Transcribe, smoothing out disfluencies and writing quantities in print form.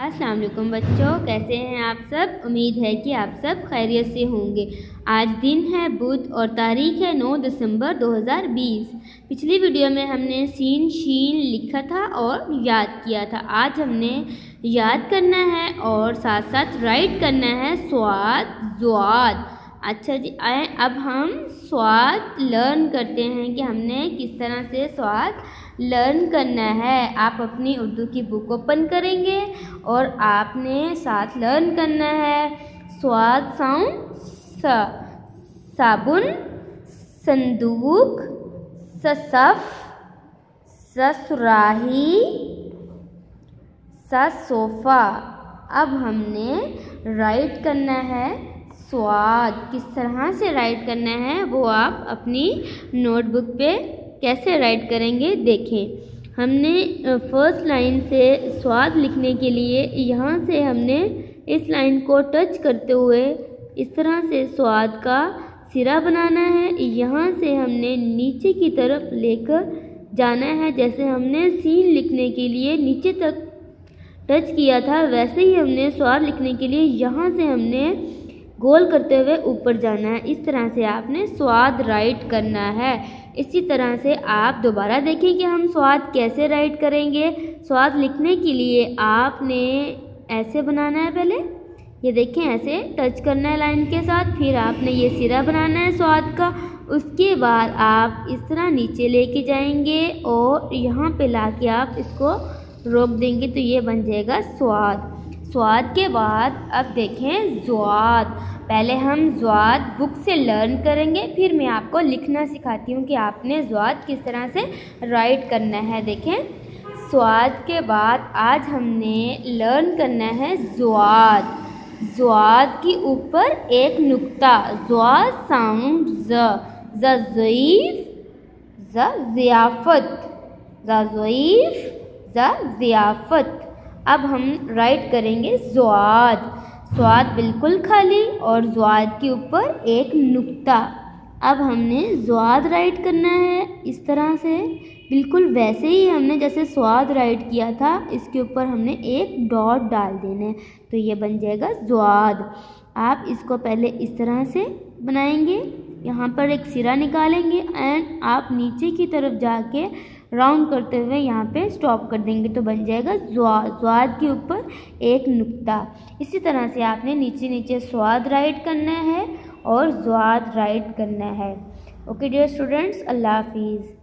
अस्सलाम वालेकुम बच्चों, कैसे हैं आप सब। उम्मीद है कि आप सब खैरियत से होंगे। आज दिन है बुध और तारीख है 9 दिसंबर 2020। पिछली वीडियो में हमने सीन शीन लिखा था और याद किया था। आज हमने याद करना है और साथ साथ राइट करना है स्वाद ज़्वाद। अच्छा जी, आए अब हम स्वाद लर्न करते हैं कि हमने किस तरह से स्वाद लर्न करना है। आप अपनी उर्दू की बुक ओपन करेंगे और आपने साथ लर्न करना है स्वाद साउंड साबुन, संदूक, ससफ, ससुराही, सोफ़ा। अब हमने राइट करना है स्वाद। किस तरह से राइट करना है वो आप अपनी नोटबुक पे कैसे राइट करेंगे देखें। हमने फर्स्ट लाइन से स्वाद लिखने के लिए यहाँ से हमने इस लाइन को टच करते हुए इस तरह से स्वाद का सिरा बनाना है। यहाँ से हमने नीचे की तरफ लेकर जाना है। जैसे हमने सीन लिखने के लिए नीचे तक टच किया था, वैसे ही हमने स्वाद लिखने के लिए यहाँ से हमने गोल करते हुए ऊपर जाना है। इस तरह से आपने स्वाद राइट करना है। इसी तरह से आप दोबारा देखें कि हम स्वाद कैसे राइट करेंगे। स्वाद लिखने के लिए आपने ऐसे बनाना है, पहले ये देखें ऐसे टच करना है लाइन के साथ, फिर आपने ये सिरा बनाना है स्वाद का। उसके बाद आप इस तरह नीचे लेके जाएंगे और यहाँ पे लाके आप इसको रोक देंगे तो ये बन जाएगा स्वाद। स्वाद के बाद अब देखें ज़्वाद। पहले हम ज़्वाद बुक से लर्न करेंगे, फिर मैं आपको लिखना सिखाती हूँ कि आपने ज़्वाद किस तरह से राइट करना है। देखें स्वाद के बाद आज हमने लर्न करना है ज़्वाद। ज़्वाद के ऊपर एक नुक्ता, ज़्वाद साउंड ज़ईफ़, ज़ियाफ़त, ज़ईफ़, ज़ियाफ़त। अब हम राइट करेंगे ज़्वाद। स्वाद बिल्कुल खाली और ज़्वाद के ऊपर एक नुक्ता। अब हमने ज़्वाद राइट करना है इस तरह से, बिल्कुल वैसे ही हमने जैसे स्वाद राइट किया था, इसके ऊपर हमने एक डॉट डाल देना है तो ये बन जाएगा ज़्वाद। आप इसको पहले इस तरह से बनाएंगे, यहाँ पर एक सिरा निकालेंगे एंड आप नीचे की तरफ जाके राउंड करते हुए यहाँ पे स्टॉप कर देंगे तो बन जाएगा ज़्वाद के ऊपर एक नुक्ता। इसी तरह से आपने नीचे नीचे स्वाद राइट करना है और ज़्वाद राइट करना है। ओके डियर स्टूडेंट्स, अल्लाह हाफिज़।